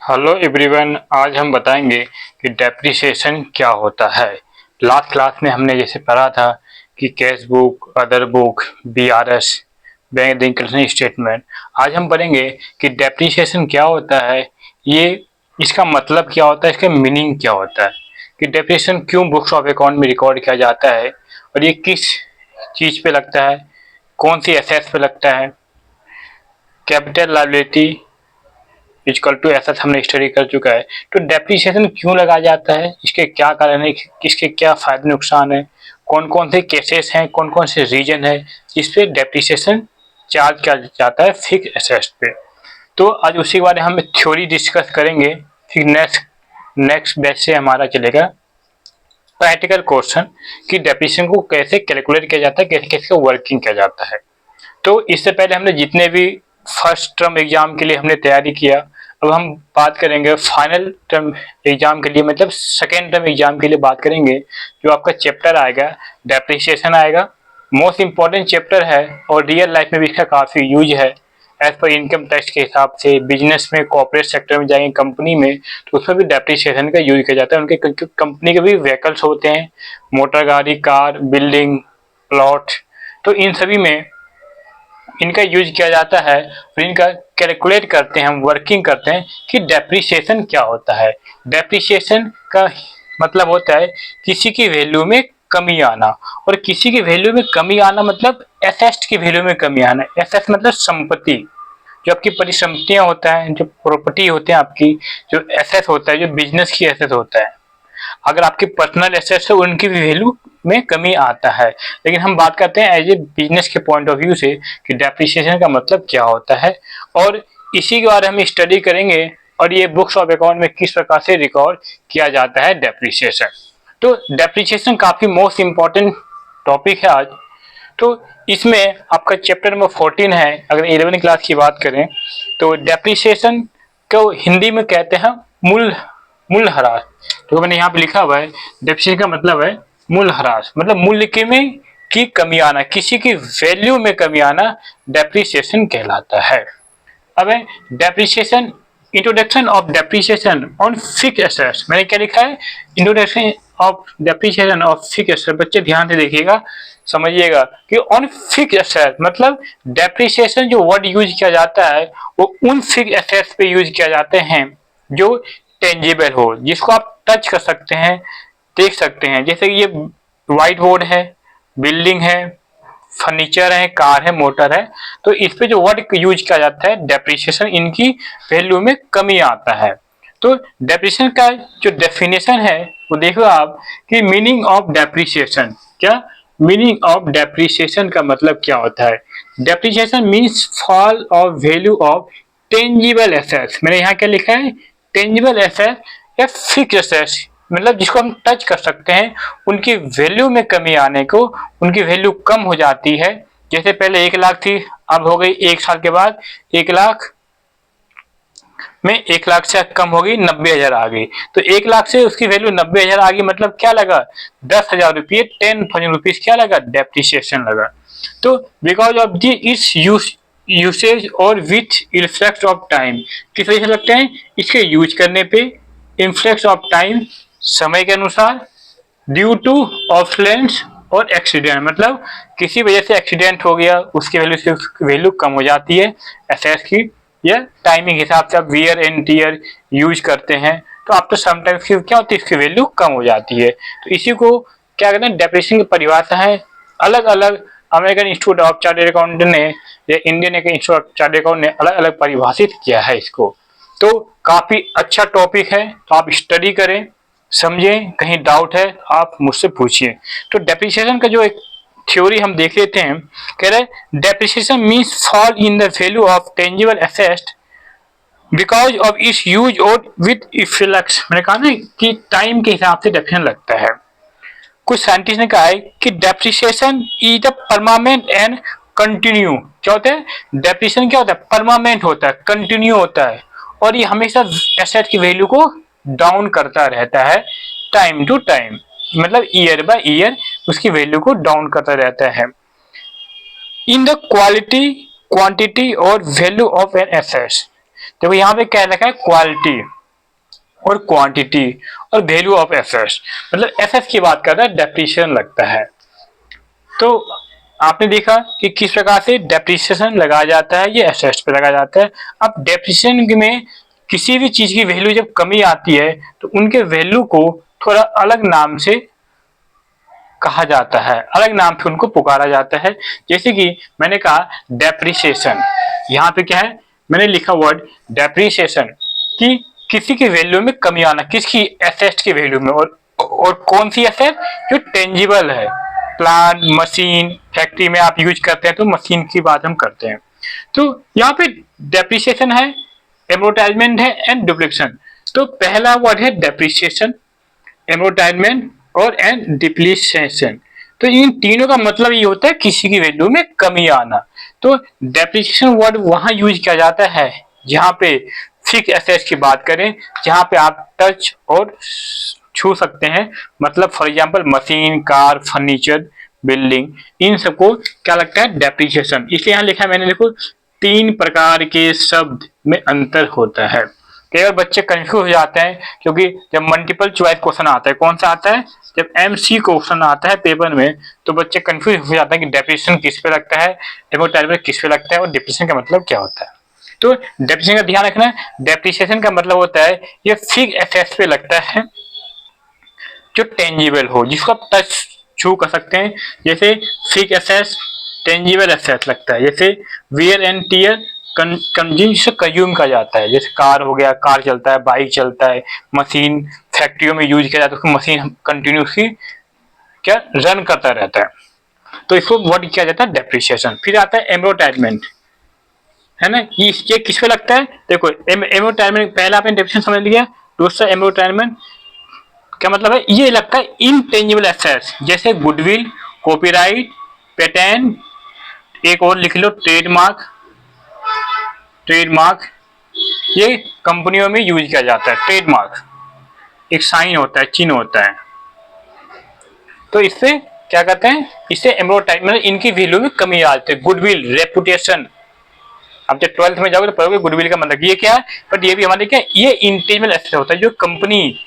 Hello everyone, आज हम बताएंगे कि डेप्रिसिएशन क्या होता है। लास्ट क्लास में हमने जैसे पढ़ा था कि cash book, other book, BRS, bank reconciliation statement. आज हम पढ़ेंगे कि डेप्रिसिएशन क्या होता है, ये इसका मतलब क्या होता है, इसका मीनिंग क्या होता है, कि डेप्रिसिएशन क्यों बुक्स ऑफ अकाउंट में रिकॉर्ड किया जाता है और ये किस चीज़ पे लगता है, कौन सी एसेट्स पे लगता है, capital liability equal to asset हमने स्टडी कर चुका है। तो डेप्रिसिएशन क्यों लगाया जाता है, इसके क्या कारण है, किसके क्या फायदे नुकसान है, कौन कौन से केसेस हैं, कौन कौन से रीजन है जिस पे डेप्रिसिएशन चार्ज किया जाता है फिक्स एसेट्स पे। तो आज उसी के बारे में हम थ्योरी डिस्कस करेंगे। फिर नेक्स्ट बैच से हमारा चलेगा प्रैक्टिकल क्वेश्चन कि डेप्रिसिएशन को कैसे कैलकुलेट किया जाता है, कैसे कैसे वर्किंग किया जाता है। तो इससे पहले हमने जितने भी फर्स्ट टर्म एग्जाम के लिए हमने तैयारी किया, अब हम बात करेंगे फाइनल टर्म एग्जाम के लिए, मतलब सेकेंड टर्म एग्जाम के लिए बात करेंगे। जो आपका चैप्टर आएगा डेप्रिसिएशन आएगा, मोस्ट इम्पॉर्टेंट चैप्टर है और रियल लाइफ में भी इसका काफ़ी यूज है। एज पर इनकम टैक्स के हिसाब से बिजनेस में, कॉर्पोरेट सेक्टर में जाएंगे कंपनी में, तो उसमें भी डेप्रिसिएशन का यूज किया जाता है। उनके कंपनी के भी व्हीकल्स होते हैं, मोटर गाड़ी, कार, बिल्डिंग, प्लॉट, तो इन सभी में इनका यूज किया जाता है और इनका कैलकुलेट करते हैं, हम वर्किंग करते हैं कि डेप्रिसिएशन क्या होता है। डेप्रिसिएशन का मतलब होता है किसी की वैल्यू में कमी आना, और किसी की वैल्यू में कमी आना मतलब एसेट की वैल्यू में कमी आना। एसेट मतलब संपत्ति, जो आपकी परिसंपत्तियां होता है, जो प्रॉपर्टी होते हैं आपकी, जो एसेट होता है, जो बिजनेस की एसेट होता है। अगर आपकी पर्सनल एसेट्स है उनकी भी वैल्यू में कमी आता है। लेकिन हम बात करते हैं एज ए बिजनेस के पॉइंट ऑफ व्यू से कि डेप्रिसिएशन का मतलब क्या होता है, और इसी के बारे में हम स्टडी करेंगे और ये बुक्स ऑफ अकाउंट में किस प्रकार से रिकॉर्ड किया जाता है डेप्रिसिएशन। तो डेप्रिसिएशन काफी मोस्ट इंपॉर्टेंट टॉपिक है आज। तो इसमें आपका चैप्टर नंबर 14 है। अगर 11 क्लास की बात करें तो डेप्रिसिएशन को हिंदी में कहते हैं मूल मूल्यह्रास। तो मैंने यहाँ पे लिखा हुआ है डेप्रिसिएशन का मतलब है मूल्यह्रास, मतलब मूल्य के में की कमी आना, किसी की वैल्यू में कमी आना डेप्रिसिएशन कहलाता है। अब है depreciation, introduction of depreciation on fixed assets. मैंने क्या लिखा है, introduction of depreciation of fixed assets. बच्चे ध्यान से देखिएगा, समझिएगा कि ऑन फिक्स्ड एसेट मतलब डेप्रिसिएशन जो वर्ड यूज किया जाता है वो उन फिक्स्ड एसेट्स पे यूज किया जाते हैं जो टेंजिबल हो, जिसको आप टच कर सकते हैं, देख सकते हैं। जैसे ये व्हाइट बोर्ड है, बिल्डिंग है, फर्नीचर है, कार है, मोटर है, तो इस पे जो वर्ड यूज किया जाता है डेप्रिसिएशन, इनकी वैल्यू में कमी आता है। तो डेप्रिसिएशन का जो डेफिनेशन है वो देखो आप कि मीनिंग ऑफ डेप्रिसिएशन क्या, मीनिंग ऑफ डेप्रिसिएशन का मतलब क्या होता है। Depreciation means fall of value of tangible assets. मैंने यहाँ क्या लिखा है, टेंजिबल एसेट या फिक्स्ड एसेट्स, मतलब जिसको हम टच कर सकते हैं, उनकी वैल्यू में कमी आने को, उनकी वैल्यू कम हो जाती है। जैसे पहले 1 लाख थी, अब हो गई 1 साल के बाद 1 लाख में 1 लाख से कम हो गई, 90,000 आ गई। तो 1 लाख से उसकी वैल्यू 90,000 आ गई, मतलब क्या लगा, 10,000 रुपये, 10,000 रुपीज क्या लगा, डेप्रिसिएशन लगा। तो because of the it's usage और विथ इफेक्ट ऑफ टाइम, किस वजह से लगते हैं, इसके यूज करने पे, इन्फ्लेक्स ऑफ टाइम, समय के अनुसार, ड्यू टू ऑब्सोलेंस और एक्सीडेंट, मतलब किसी वजह से एक्सीडेंट हो गया, उसकी वैल्यू से वैल्यू कम हो जाती है एसेट्स की, या टाइमिंग हिसाब से आप वियर एंड टीयर यूज करते हैं तो आफ्टर समटाइम्स क्या होती है, इसकी वैल्यू कम हो जाती है। तो इसी को क्या कहते हैं, डेप्रिसिएशन की परिभाषा है। अलग अलग American institute of chartered accountant ने या Indian institute of chartered account ने अलग अलग परिभाषित किया है इसको। तो काफी अच्छा टॉपिक है, तो आप स्टडी करें, समझें, कहीं डाउट है आप मुझसे पूछिए। तो डेप्रिसिएशन का जो एक थ्योरी हम देख लेते हैं, कह रहे depreciation means fall in the value of tangible asset because of its use और विद इफ्लेक्स। मैंने कहा ना कि टाइम के हिसाब से डेफिनेशन लगता है। कुछ साइंटिस्ट ने कहा है कि depreciation is the permanent and continue. क्या होता है, डेप्रिसिएशन क्या होता है, परमानेंट होता है, कंटिन्यू होता है, और ये हमेशा एसेट की वैल्यू को डाउन करता रहता है टाइम टू टाइम, मतलब ईयर बाय ईयर उसकी वैल्यू को डाउन करता रहता है। इन द क्वालिटी, क्वांटिटी और वैल्यू ऑफ एन एसेट, देखो यहाँ पे क्या लिखा है, क्वालिटी और क्वांटिटी और वैल्यू ऑफ एसेट्स, मतलब एसेट्स की बात कर रहा है, डेप्रिसिएशन लगता है। तो आपने देखा कि किस प्रकार से डेप्रिसिएशन लगाया जाता है, ये एसेट्स पे लगाया जाता है। अब डेप्रिसिएशन में किसी भी चीज की वैल्यू जब कमी आती है तो उनके वैल्यू को थोड़ा अलग नाम से कहा जाता है, अलग नाम से उनको पुकारा जाता है। जैसे कि मैंने कहा डेप्रिसिएशन, यहाँ पे क्या है, मैंने लिखा वर्ड डेप्रिसिएशन कि किसी की वैल्यू में कमी आना, किसकी, एसेट की वैल्यू में। और कौन सी एसेट, जो टेंजिबल है, प्लांट, मशीन, फैक्ट्री में आप यूज करते हैं तो मशीन की बात हम करते हैं। तो यहाँ पे डेप्रिसिएशन है, एमोर्टाइजमेंट है एंड डुप्लीकेशन। तो पहला वर्ड है डेप्रिसिएशन, एमोर्टाइजमेंट और एंड डिप्लीशिएशन। तो इन तीनों का मतलब ये होता है किसी की वैल्यू में कमी आना। तो डेप्रिसिएशन वर्ड वहां यूज किया जाता है जहां पे फिक्स एसेट्स की बात करें, जहां पे आप टच और छू सकते हैं, मतलब for example machine, car, furniture, building, इन सबको क्या लगता है, डेप्रिसिएशन। इसलिए यहाँ लिखा है मैंने, देखो 3 प्रकार के शब्द में अंतर होता है। कई बार बच्चे कंफ्यूज हो जाते हैं क्योंकि जब मल्टीपल चॉइस क्वेश्चन आता है, कौन सा आता है, जब एमसी क्वेश्चन आता है पेपर में, तो बच्चे कंफ्यूज हो जाते हैं कि डेप्रिसिएशन किस पे लगता है, एमोर्टाइजमेंट किस पे लगता है और डिप्रिसिएशन का मतलब क्या होता है। तो डेप्रिसिएशन का ध्यान रखना है, डेप्रिसिएशन का मतलब होता है ये फिक्स एसेट्स पे लगता है जो टेंजिबल हो, जिसको आप टच छू कर सकते हैं। जैसे फिक्स एसेट्स, टेंजिबल एसेट्स लगता है, जैसे वियर एंड टियर कंज्यूम का जाता है, जैसे कार हो गया, कार चलता है, बाइक चलता है, मशीन फैक्ट्रियों में यूज किया जाता है, उसको मशीन कंटिन्यूसली क्या रन करता रहता है, तो इसको व्हाट किया जाता है, डेप्रिसिएशन। फिर आता है एमोर्टाइजमेंट, है ना, ये किस पे लगता है, देखो एमोर्टाइजमेंट पहला आपने डेफिनेशन समझ लिया। दूसरा एमोर्टाइजमेंट क्या मतलब है, ये लगता है इनटेंजिबल एसेट्स, जैसे गुडविल, कॉपीराइट, पेटेंट, एक और लिख लो ट्रेडमार्क, ट्रेडमार्क ये कंपनियों में यूज किया जाता है। ट्रेडमार्क एक साइन होता है, चिन्ह होता है, तो इससे क्या कहते हैं, इससे एमोर्टाइज मतलब इनकी वैल्यू में कमी आती है। गुडविल, रेपुटेशन, अब जब 12th में जाओगे तो पढ़ोगे गुडविल का मतलब ये क्या है, बट ये भी हमारे क्या, ये इंटेंजिबल एसेट होता है जो कंपनी,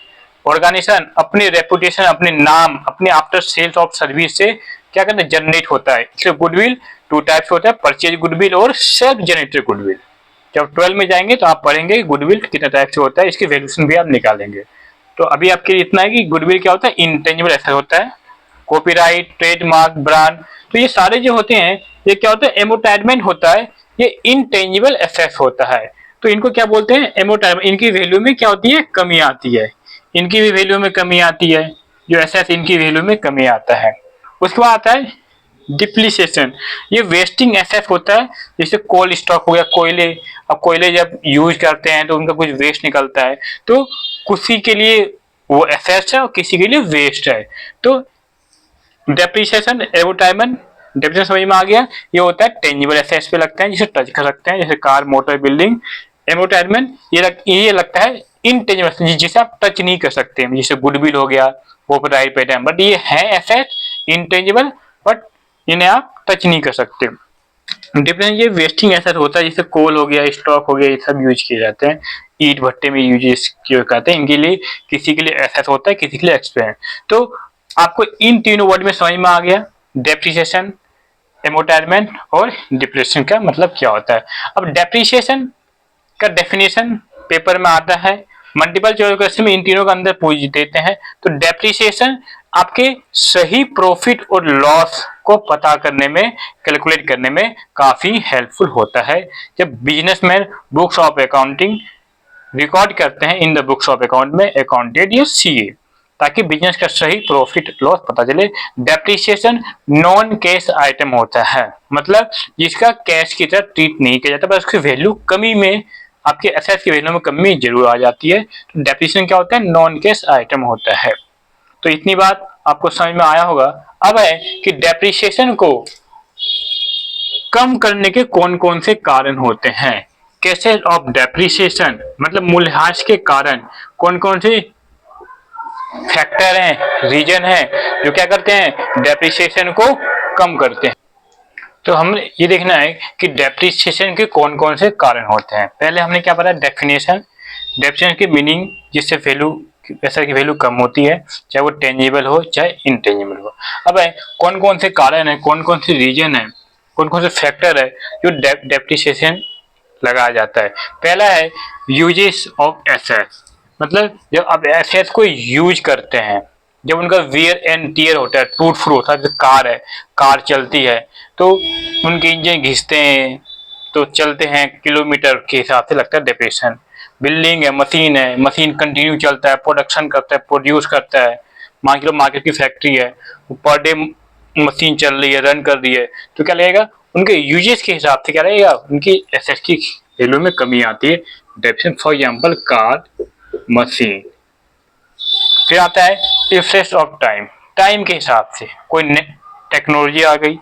ऑर्गेनाइजेशन अपने रेपुटेशन, अपने नाम, अपने आफ्टर सेल्स ऑफ सर्विस से क्या कहते हैं, जनरेट होता है। इसलिए गुडविल 2 टाइप्स होता है, परचेज गुडविल और सेल्फ जनरेटेड गुडविल। जब 12 में जाएंगे तो आप पढ़ेंगे गुडविल कितने टाइप से होता है, इसकी वैल्यूएशन भी आप निकालेंगे। तो अभी आपके लिए इतना है कि गुडविल क्या होता है, इंटेंजिबल एसेट होता है। कॉपीराइट, ट्रेडमार्क, ब्रांड, तो ये सारे जो होते हैं ये क्या होता है, एमोर्टाइजमेंट होता है, ये इनटेंजिबल एसेट होता है। तो इनको क्या बोलते हैं, एमोर्टाइजमेंट। इनकी वैल्यू में क्या होती है, कमी आती है, इनकी भी वैल्यू में कमी आती है, जो एसेट इनकी वैल्यू में कमी आता है। उसके बाद आता है डिप्लीशिएशन, ये वेस्टिंग एसेट होता है, जैसे कोल स्टॉक हो गया, कोयले। अब कोयले जब यूज करते हैं तो उनका कुछ वेस्ट निकलता है, तो किसी के लिए वो एसेट है और किसी के लिए वेस्ट है। तो डेप्रिसिएशन, एडवर्टाइजमेंट, डेप्रिसिएशन समझ में आ गया, ये होता है टेंजिबल एसेट्स पे लगता है, जिसे टच कर सकते हैं, जैसे कार, मोटर, बिल्डिंग। एडवर्टाइजमेंट ये लगता है इनटेंजिबल, जिसे आप टच नहीं कर सकते, जैसे गुडविल हो गया, कॉपीराइट, पेटेंट, बट ये है एसेट इंटेंजिबल, बट इन्हें आप टच नहीं कर सकते। डिफरेंस ये वेस्टिंग एसेट होता है, जैसे कोल हो गया, स्टॉक हो गया, ये सब यूज किए जाते हैं, ईट भट्टे में यूज किए जाते हैं। इनके लिए किसी के लिए एसेट होता है, किसी के लिए एक्सपेंस। तो आपको इन तीनों वर्ड में समझ में आ गया, डेप्रिसिएशन, एमोर्टाइजमेंट और डिप्रिसिएशन का मतलब क्या होता है। अब डेप्रिसिएशन का डेफिनेशन पेपर में आता है, मल्टीपल चॉइस क्वेश्चन में इन तीनों का अंदर पूछ देते हैं। तो डेप्रिसिएशन आपके सही प्रॉफिट और लॉस को पता करने में, कैलकुलेट करने में काफी हेल्पफुल होता है। जब businessman books of accounting record करते हैं in the books of account में, अकाउंटेंट या सीए, ताकि बिजनेस का सही प्रॉफिट लॉस पता चले। डेप्रिसिएशन नॉन कैश आइटम होता है, मतलब जिसका कैश की तरह ट्रीट नहीं किया जाता, बस उसकी वैल्यू कमी में, आपके एसेट की वैल्यू में कमी जरूर आ जाती है। तो डेप्रिसिएशन क्या होता है, नॉन कैश आइटम होता है। तो इतनी बात आपको समझ में आया होगा। अब है कि डेप्रिसिएशन को कम करने के कौन कौन से कारण होते हैं। केसेस ऑफ डेप्रिसिएशन मतलब मूल्यह्रास के कारण कौन कौन से फैक्टर हैं, रीजन है जो क्या करते हैं, डेप्रिसिएशन को कम करते हैं। तो हम ये देखना है कि डेप्रिसिएशन के कौन कौन से कारण होते हैं। पहले हमने क्या पढ़ा, डेप्रिसिएशन की मीनिंग, जिससे वैल्यू पैसा की वैल्यू कम होती है, चाहे वो टेंजिबल हो चाहे इनटेंजिबल हो। अब कौन कौन से कारण है, कौन कौन से रीजन है, कौन कौन से फैक्टर है जो डेप्रिसिएशन लगाया जाता है। पहला है यूजेस ऑफ एसेट्स, मतलब जब आप एसेट्स को यूज करते हैं, जब उनका वियर एंड टियर होता है, टूट फूट होता है, जैसे कार है, कार चलती है तो उनके इंजन घिसते हैं तो चलते हैं, किलोमीटर के हिसाब से लगता है डेप्रिसिएशन। बिल्डिंग है, मशीन कंटिन्यू चलता है, प्रोडक्शन करता है, प्रोड्यूस करता है, मान लो मार्केट की फैक्ट्री है, पर डे मशीन चल रही है, रन कर रही है, तो क्या लगेगा, उनके यूजेस के हिसाब से क्या रहेगा, उनकी एसेट्स की वैल्यू में कमी आती है। Depreciation for example car, machine. फिर आता है इफेक्ट ऑफ टाइम, टाइम के हिसाब से कोई टेक्नोलॉजी आ गई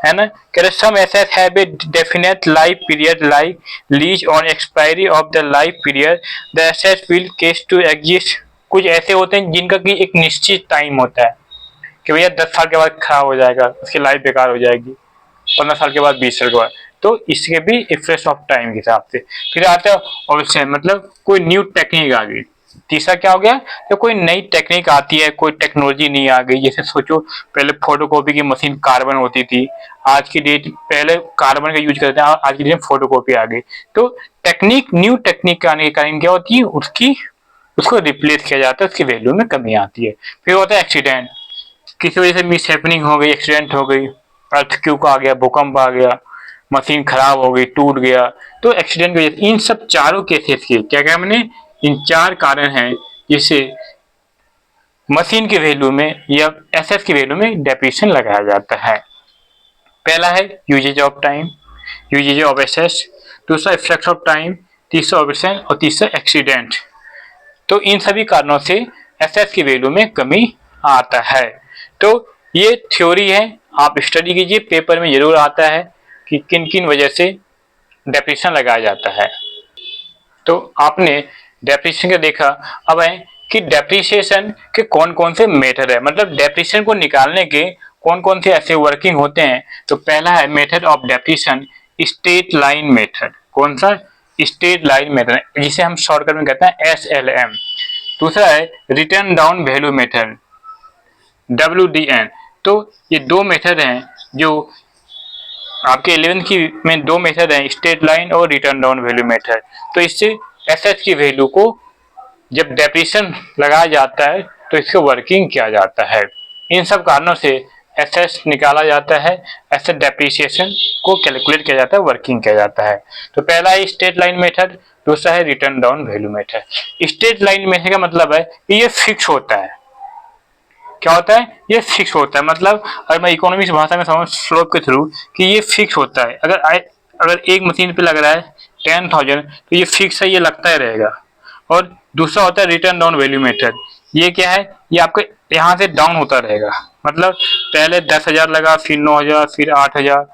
है ना, कह रहे some assets have a definite life period like lease on expiry of the life period the assets will cease to exist. कुछ ऐसे होते हैं जिनका की एक निश्चित टाइम होता है कि भैया 10 साल के बाद खराब हो जाएगा, उसकी लाइफ बेकार हो जाएगी, 15 साल के बाद, 20 साल के बाद, तो इसके भी इफेक्ट ऑफ टाइम के हिसाब से। फिर आता है ऑप्शन, मतलब कोई न्यू टेक्निक आ गई। तीसरा क्या हो गया, कि कोई नई टेक्निक आती है, कोई टेक्नोलॉजी नहीं आ गई। जैसे सोचो पहले फोटोकॉपी की मशीन कार्बन होती थी, आज की डेट पहले कार्बन का यूज करते हैं, आज की डेट में फोटोकॉपी आ गई। तो न्यू टेक्निक आने के कारण क्या होती है, उसको रिप्लेस किया जाता है, उसकी वैल्यू में कमी आती है। फिर होता है एक्सीडेंट, किसी वजह से मिस हैपनिंग हो गई, एक्सीडेंट हो गई, अर्थक्वेक आ गया, भूकंप आ गया, मशीन खराब हो गई, टूट गया, तो एक्सीडेंट की वजह से। इन सब चारों केसेस के क्या क्या मैंने, इन 4 कारण हैं जिससे मशीन की वैल्यू में या एसेट की वैल्यू में डेप्रिसिएशन लगाया जाता है। पहला है usage of time, usage of assets, दूसरा इफेक्ट ऑफ टाइम, तीसरा ऑपरेशन और तीसरा एक्सीडेंट। तो इन सभी कारणों से एसेट्स की वैल्यू में कमी आता है। तो ये थ्योरी है, आप स्टडी कीजिए, पेपर में जरूर आता है कि किन किन वजह से डेप्रिसिएशन लगाया जाता है। तो आपने डेप्रिसिएशन का देखा। अब है कि डेप्रिसिएशन के कौन कौन से मेथड है, मतलब डेप्रिसिएशन को निकालने के कौन कौन से ऐसे वर्किंग होते हैं। तो पहला है method of depreciation straight line method. कौन सा, स्ट्रेट लाइन मेथड, जिसे हम शॉर्टकट में कहते हैं SLM। दूसरा है return down value method, WDN। तो ये 2 मेथड हैं जो आपके 11th की में 2 मेथड हैं, स्ट्रेट लाइन और रिटर्न डाउन वैल्यू मेथड। तो इससे एसेट की वैल्यू को जब डेप्रिसिएशन लगाया जाता है तो इसको वर्किंग किया जाता है। इन सब कारणों से एसेट निकाला जाता है, एसेट डेप्रिसिएशन को कैलकुलेट किया जाता है, वर्किंग किया जाता है। तो पहला है स्ट्रेट लाइन मेथड, दूसरा है return down value method. Straight line method का मतलब है कि ये फिक्स होता है। क्या होता है, ये फिक्स होता है, मतलब अगर मैं इकोनॉमिक्स भाषा में समझ स्लोप के थ्रू कि ये फिक्स होता है। अगर एक मशीन पे लग रहा है 10,000 तो ये फिक्स है, ये लगता ही रहेगा। और दूसरा होता है रिटर्न डाउन वैल्यू मेथड। ये क्या है, ये आपके यहाँ से डाउन होता रहेगा, मतलब पहले 10,000 लगा, फिर 9,000, फिर 8,000,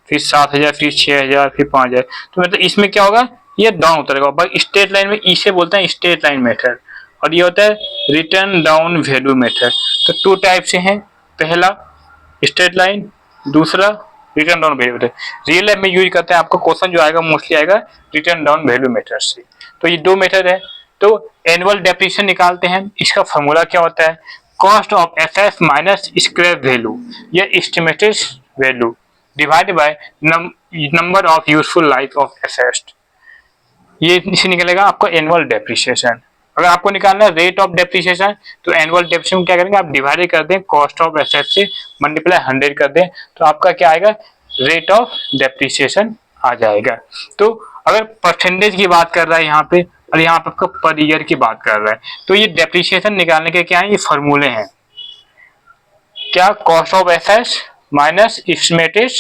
फिर 7,000, फिर 6,000, फिर 5,000। तो मतलब इसमें क्या होगा, ये डाउन होता रहेगा। भाई स्ट्रेट लाइन में इसे बोलते हैं स्ट्रेट लाइन मेथड, और ये होता है रिटर्न डाउन वैल्यू मेथड। तो 2 टाइप से हैं, पहला स्ट्रेट लाइन, दूसरा return down value method. Real life में यूज करते हैं, आपको क्वेश्चन जो आएगा मोस्टली आएगा रिटर्न डाउन वैल्यू मेथड से। तो ये 2 मेथड है। तो एनुअल डेप्रिसिएशन निकालते हैं, इसका फॉर्मूला क्या होता है, cost of assets minus scrap value या estimated value divided by number of useful life of assets. ये इसे निकलेगा आपका एनुअल डेप्रिसिएशन। अगर आपको निकालना है रेट ऑफ डेप्रिसिएशन, तो एनुअल डेप्रिसिएशन क्या करेंगे, आप डिवाइड कर दें कॉस्ट ऑफ एसेट से, मल्टीप्लाई 100 कर दें, तो आपका क्या आएगा, रेट ऑफ डेप्रिसिएशन आ जाएगा। तो अगर परसेंटेज की बात कर रहा है यहाँ पे, और यहाँ पे आपका पर ईयर की बात कर रहा है, तो ये डेप्रिसिएशन निकालने के क्या है, ये फॉर्मूले हैं। क्या, cost of assets minus estimated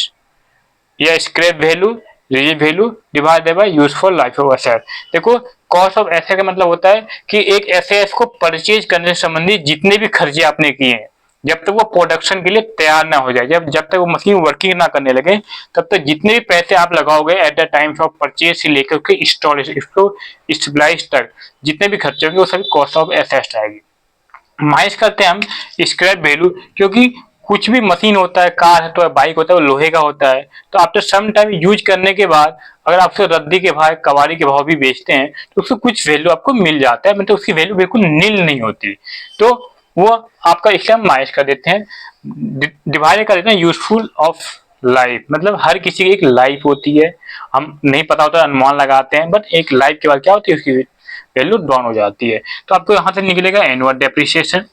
या scrap value release value divided by useful life of asset. देखो कॉस्ट ऑफ एसेट का मतलब होता है कि एक एसेट को परचेज करने से संबंधित जितने भी खर्चे आपने किए हैं, जब तक वो प्रोडक्शन के लिए तैयार ना हो जाए, जब तक वो मशीन वर्किंग ना करने लगे, तब तक जितने भी पैसे आप लगाओगे at the time of purchase से लेकर के इंस्टॉलेशन, इसको स्टेबलाइज तक जितने भी खर्चे होंगे वो सभी कॉस्ट ऑफ एसेट आएगी। माइनस करते हैं हम स्क्रैप वैल्यू, क्योंकि कुछ भी मशीन होता है, कार है तो बाइक होता है, वो लोहे का होता है, तो आफ्टर सम टाइम यूज करने के बाद अगर आप उसको रद्दी के भाव, कबाड़ी के भाव भी बेचते हैं तो उसको कुछ वैल्यू आपको मिल जाता है, मतलब उसकी वैल्यू बिल्कुल नील नहीं होती। तो वो आपका इसलिए हम माइनस कर देते हैं, डिवाइड कर देते हैं यूजफुल ऑफ लाइफ, मतलब हर किसी की एक लाइफ होती है, हम नहीं पता होता, अनुमान लगाते हैं, बट एक लाइफ के बाद क्या होती है, उसकी वैल्यू डाउन हो जाती है। तो आपको यहाँ से निकलेगा एनुअल डेप्रिसिएशन।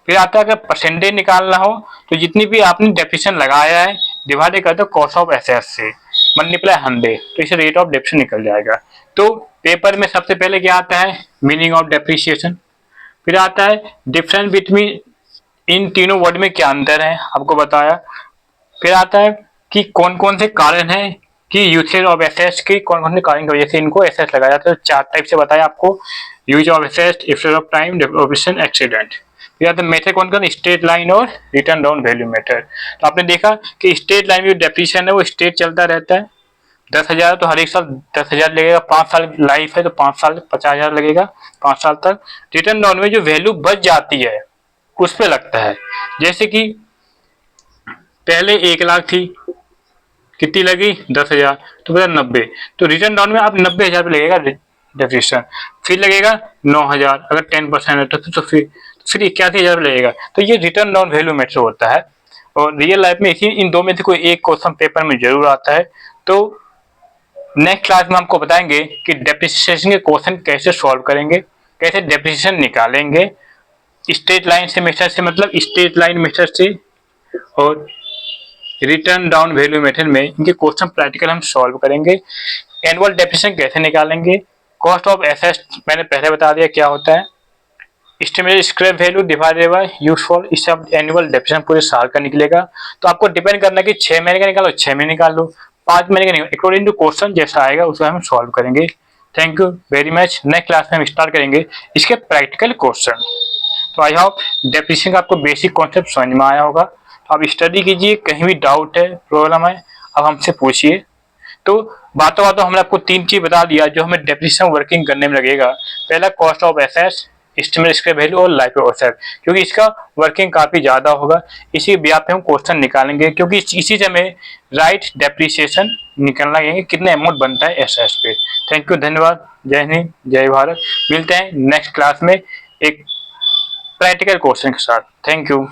फिर आता है अगर परसेंटेज निकालना हो तो जितनी भी आपने डेप्रिसिएशन लगाया है डिवाइड कर दो कॉस्ट ऑफ एसेट से, मल्टीप्लाई 100, तो इसे रेट ऑफ डेप्रिसिएशन निकल जाएगा। तो पेपर में सबसे पहले क्या आता है, मीनिंग ऑफ डेप्रिसिएशन, फिर आता है डिफरेंस बिटवीन, इन तीनों वर्ड में क्या अंतर है आपको बताया, फिर आता है कि कौन कौन से कारण हैं कि यूसेज ऑफ एसेट्स के कौन कौन से कारण की वजह से इनको एसेट्स लगाया जाता है। तो चार टाइप से बताया आपको, use of assets, effect of time, depreciation, accident. फिर आता है मेथड कौन कौन, स्ट्रेट लाइन और रिटर्न डाउन वैल्यू मेथड। तो आपने देखा कि स्ट्रेट लाइन में डेप्रिसिएशन है वो स्ट्रेट चलता रहता है, 10,000 तो हर एक साल 10,000 लगेगा, 5 साल लाइफ है तो 5 साल 50,000 लगेगा 5 साल तक। रिटर्न डाउन में जो वैल्यू बच जाती है उस पे लगता है, जैसे कि पहले 1 लाख थी, कितनी लगी 10,000, तो बता 90, तो रिटर्न डाउन में आप 90,000 पे लगेगा डेप्रिसिएशन। फिर लगेगा 9,000, अगर 10% है तो फिर 81,000 लगेगा। तो ये रिटर्न डाउन वैल्यू मेथड होता है, और रियल लाइफ में इसी इन दो में से कोई एक क्वेश्चन पेपर में जरूर आता है। तो नेक्स्ट क्लास में आपको बताएंगे कि डेप्रिसिएशन के क्वेश्चन कैसे सॉल्व करेंगे, कैसे डेप्रिसिएशन निकालेंगे स्ट्रेट लाइन से मेथड से, मतलब स्ट्रेट लाइन मेथड से, और रिटर्न डाउन वैल्यू मेथड में इनके क्वेश्चन प्रैक्टिकल हम सॉल्व करेंगे। एनुअल डेप्रिसिएशन कैसे निकालेंगे, कॉस्ट ऑफ एसेट्स मैंने पहले बता दिया क्या होता है, estimated scrap value divided by useful, इससे एनुअल डेप्रिसिएशन पूरे साल का निकलेगा। तो आपको डिपेंड करना है कि 6 महीने का निकालो 6 महीने निकाल लो, 5 महीने का निकालो, अकॉर्डिंग टू क्वेश्चन जैसा आएगा उसको हम सॉल्व करेंगे। Thank you very much. Next class में हम स्टार्ट करेंगे इसके प्रैक्टिकल क्वेश्चन। तो आई होप डेप्रिसिएशन का आपको बेसिक कॉन्सेप्ट समझ में आया होगा। तो आप स्टडी कीजिए, कहीं भी डाउट है, प्रॉब्लम है, आप हमसे पूछिए। तो बातों बातों हमने आपको 3 चीज बता दिया जो हमें डेप्रिसिएशन वर्किंग करने में लगेगा। पहला cost of assets, estimated scrap value और लाइफ ऑफ एसेट, क्योंकि इसका वर्किंग काफी ज्यादा होगा, इसी ब्याह पे हम क्वेश्चन निकालेंगे, क्योंकि इसी से हमें राइट डेप्रिसिएशन निकालना है, कितना अमाउंट बनता है एसेट्स पे। थैंक यू, धन्यवाद, जय हिंद जय भारत। मिलते हैं नेक्स्ट क्लास में एक प्रैक्टिकल क्वेश्चन के साथ। Thank you.